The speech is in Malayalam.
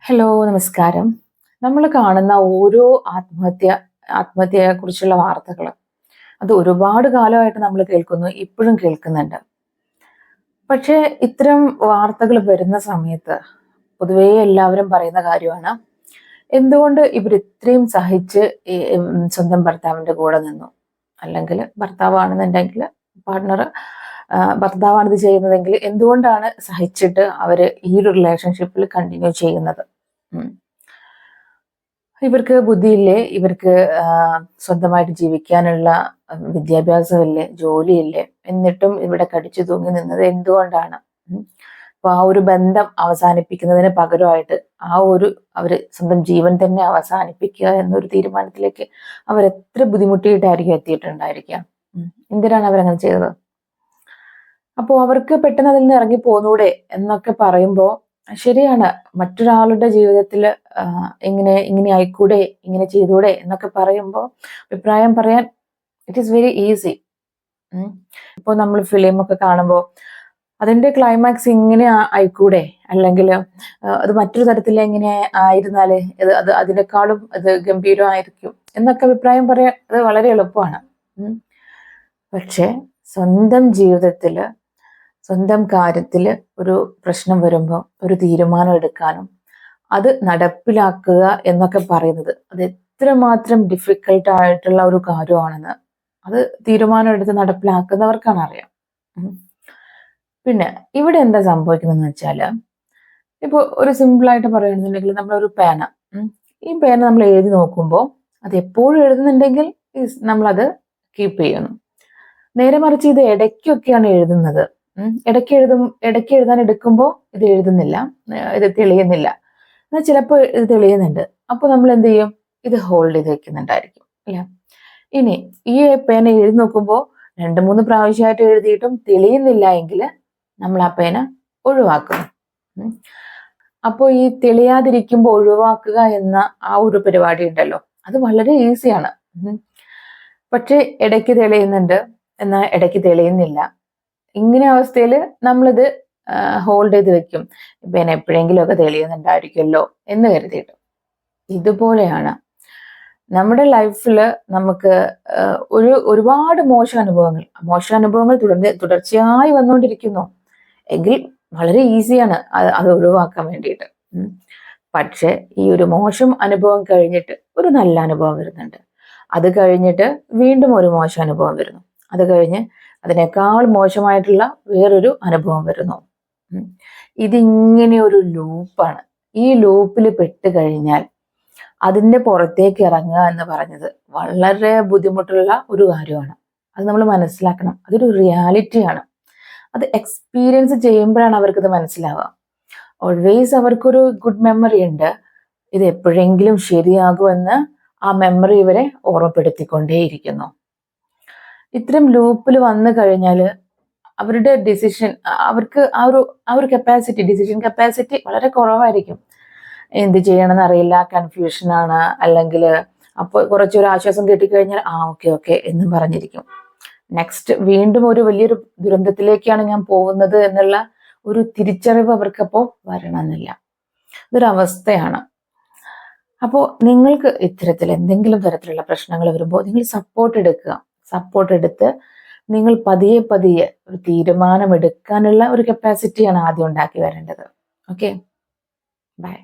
ഹലോ, നമസ്കാരം. നമ്മൾ കാണുന്ന ഓരോ ആത്മഹത്യയെ കുറിച്ചുള്ള വാർത്തകൾ അത് ഒരുപാട് കാലമായിട്ട് നമ്മൾ കേൾക്കുന്നു, ഇപ്പോഴും കേൾക്കുന്നുണ്ട്. പക്ഷേ ഇത്തരം വാർത്തകൾ വരുന്ന സമയത്ത് പൊതുവേ എല്ലാവരും പറയുന്ന കാര്യമാണ്, എന്തുകൊണ്ട് ഇവർ ഇത്രയും സഹിച്ച് സ്വന്തം ഭർത്താവിന്റെ കൂടെ നിന്നു, അല്ലെങ്കിൽ ഭർത്താവാണെന്നുണ്ടെങ്കിൽ പാർട്ട്ണർ ഭർത്താവാണ് ഇത് ചെയ്യുന്നതെങ്കിൽ എന്തുകൊണ്ടാണ് സഹിച്ചിട്ട് അവർ ഈ ഒരു റിലേഷൻഷിപ്പിൽ കണ്ടിന്യൂ ചെയ്യുന്നത്? ഇവർക്ക് ബുദ്ധിയില്ലേ? ഇവർക്ക് സ്വന്തമായിട്ട് ജീവിക്കാനുള്ള വിദ്യാഭ്യാസമില്ലേ? ജോലിയില്ലേ? എന്നിട്ടും ഇവിടെ കടിച്ചു തൂങ്ങി നിന്നത് എന്തുകൊണ്ടാണ്? അപ്പൊ ആ ഒരു ബന്ധം അവസാനിപ്പിക്കുന്നതിന് പകരമായിട്ട് അവര് സ്വന്തം ജീവൻ തന്നെ അവസാനിപ്പിക്കുക എന്നൊരു തീരുമാനത്തിലേക്ക് അവരെത്ര ബുദ്ധിമുട്ടിയിട്ടായിരിക്കും എത്തിയിട്ടുണ്ടായിരിക്കുക. എന്തിനാണ് അവരങ്ങനെ ചെയ്തത്? അപ്പോൾ അവർക്ക് പെട്ടെന്ന് അതിൽ നിന്ന് ഇറങ്ങി പോന്നൂടെ എന്നൊക്കെ പറയുമ്പോൾ ശരിയാണ്, മറ്റൊരാളുടെ ജീവിതത്തിൽ ഇങ്ങനെ ആയിക്കൂടെ, ഇങ്ങനെ ചെയ്തൂടെ എന്നൊക്കെ പറയുമ്പോൾ അഭിപ്രായം പറയാൻ ഇറ്റ് ഈസ് വെരി ഈസി. ഇപ്പോൾ നമ്മൾ ഫിലിമൊക്കെ കാണുമ്പോൾ അതിന്റെ ക്ലൈമാക്സ് ഇങ്ങനെ ആയിക്കൂടെ, അല്ലെങ്കിൽ അത് മറ്റൊരു തരത്തിൽ എങ്ങനെ ആയിരുന്നാൽ അത് അതിനേക്കാളും അത് ഗംഭീരമായിരിക്കും എന്നൊക്കെ അഭിപ്രായം പറയാൻ അത് വളരെ എളുപ്പമാണ്. പക്ഷെ സ്വന്തം ജീവിതത്തിൽ സ്വന്തം കാര്യത്തിൽ ഒരു പ്രശ്നം വരുമ്പോൾ ഒരു തീരുമാനം എടുക്കാനും അത് നടപ്പിലാക്കുക എന്നൊക്കെ പറയുന്നത് അത് എത്രമാത്രം ഡിഫിക്കൽട്ട് ആയിട്ടുള്ള ഒരു കാര്യമാണെന്ന് അത് തീരുമാനം എടുത്ത് നടപ്പിലാക്കുന്നവർക്കാണ് അറിയാം. പിന്നെ ഇവിടെ എന്താ സംഭവിക്കുന്നതെന്ന് വെച്ചാൽ, ഇപ്പോൾ ഒരു സിമ്പിളായിട്ട് പറയുകയാണെന്നുണ്ടെങ്കിൽ നമ്മളൊരു പേന, ഈ പേന നമ്മൾ എഴുതി നോക്കുമ്പോൾ അത് എപ്പോഴും എഴുതുന്നുണ്ടെങ്കിൽ നമ്മളത് കീപ്പ് ചെയ്യുന്നു. നേരെ മറിച്ച് ഇത് ഇടയ്ക്കൊക്കെയാണ് എഴുതുന്നത്, ഇടയ്ക്ക് എഴുതാൻ എടുക്കുമ്പോൾ ഇത് എഴുതുന്നില്ല, ഇത് തെളിയുന്നില്ല, എന്നാൽ ചിലപ്പോൾ ഇത് തെളിയുന്നുണ്ട്. അപ്പോൾ നമ്മൾ എന്ത് ചെയ്യും? ഇത് ഹോൾഡ് ചെയ്ത് വെക്കുന്നുണ്ടായിരിക്കും അല്ലെ? ഇനി ഈ പേന എഴുതി നോക്കുമ്പോൾ 2-3 പ്രാവശ്യമായിട്ട് എഴുതിയിട്ടും തെളിയുന്നില്ല എങ്കിൽ നമ്മൾ ആ പേന ഒഴിവാക്കുന്നു. അപ്പോൾ ഈ തെളിയാതിരിക്കുമ്പോൾ ഒഴിവാക്കുക എന്ന ആ ഒരു പരിപാടി ഉണ്ടല്ലോ, അത് വളരെ ഈസിയാണ്. പക്ഷെ ഇടയ്ക്ക് തെളിയുന്നുണ്ട്, എന്നാൽ ഇടയ്ക്ക് തെളിയുന്നില്ല. ഇങ്ങനെ അവസ്ഥയിൽ നമ്മളിത് ഹോൾഡ് ചെയ്ത് വെക്കും, പിന്നെ എപ്പോഴെങ്കിലും ഒക്കെ തെളിയുന്നുണ്ടായിരിക്കുമല്ലോ എന്ന് കരുതിയിട്ട്. ഇതുപോലെയാണ് നമ്മുടെ ലൈഫിൽ നമുക്ക് ഒരുപാട് മോശാനുഭവങ്ങൾ തുടർച്ചയായി വന്നുകൊണ്ടിരിക്കുന്നു എങ്കിൽ വളരെ ഈസിയാണ് അത് ഒഴിവാക്കാൻ വേണ്ടിയിട്ട്. പക്ഷെ ഈ ഒരു മോശം അനുഭവം കഴിഞ്ഞിട്ട് ഒരു നല്ല അനുഭവം വരുന്നുണ്ട്, അത് കഴിഞ്ഞിട്ട് വീണ്ടും ഒരു മോശം അനുഭവം വരുന്നു, അത് കഴിഞ്ഞ് അതിനേക്കാൾ മോശമായിട്ടുള്ള വേറൊരു അനുഭവം വരുന്നു. ഇതിങ്ങനെ ഒരു ലൂപ്പാണ്. ഈ ലൂപ്പിൽ പെട്ട് കഴിഞ്ഞാൽ അതിൻ്റെ പുറത്തേക്ക് ഇറങ്ങുക എന്ന് പറഞ്ഞത് വളരെ ബുദ്ധിമുട്ടുള്ള ഒരു കാര്യമാണ്. അത് നമ്മൾ മനസ്സിലാക്കണം. അതൊരു റിയാലിറ്റിയാണ്. അത് എക്സ്പീരിയൻസ് ചെയ്യുമ്പോഴാണ് അവർക്കത് മനസ്സിലാവുക. ഓൾവേസ് അവർക്കൊരു ഗുഡ് മെമ്മറി ഉണ്ട്, ഇത് എപ്പോഴെങ്കിലും ശരിയാകുമെന്ന് ആ മെമ്മറി ഇവരെ ഓർമ്മപ്പെടുത്തിക്കൊണ്ടേയിരിക്കുന്നു. ഇത്തരം ലൂപ്പിൽ വന്നു കഴിഞ്ഞാൽ അവരുടെ അവർക്ക് ആ ഒരു ഡിസിഷൻ കപ്പാസിറ്റി വളരെ കുറവായിരിക്കും. എന്ത് ചെയ്യണമെന്ന് അറിയില്ല, കൺഫ്യൂഷനാണ്, അല്ലെങ്കിൽ അപ്പോൾ കുറച്ചൊരു ആശ്വാസം കിട്ടിക്കഴിഞ്ഞാൽ ഓക്കെ എന്നും പറഞ്ഞിരിക്കും. നെക്സ്റ്റ് വീണ്ടും ഒരു വലിയൊരു ദുരന്തത്തിലേക്കാണ് ഞാൻ പോകുന്നത് എന്നുള്ള ഒരു തിരിച്ചറിവ് അവർക്കപ്പോൾ വരണമെന്നില്ല. ഇതൊരവസ്ഥയാണ്. അപ്പോൾ നിങ്ങൾക്ക് ഇത്തരത്തിൽ എന്തെങ്കിലും തരത്തിലുള്ള പ്രശ്നങ്ങൾ വരുമ്പോൾ നിങ്ങൾ സപ്പോർട്ട് എടുത്ത് നിങ്ങൾ പതിയെ ഒരു തീരുമാനം എടുക്കാനുള്ള ഒരു കപ്പാസിറ്റിയാണ് ആദ്യം ഉണ്ടാക്കി വരേണ്ടത്. Okay, by.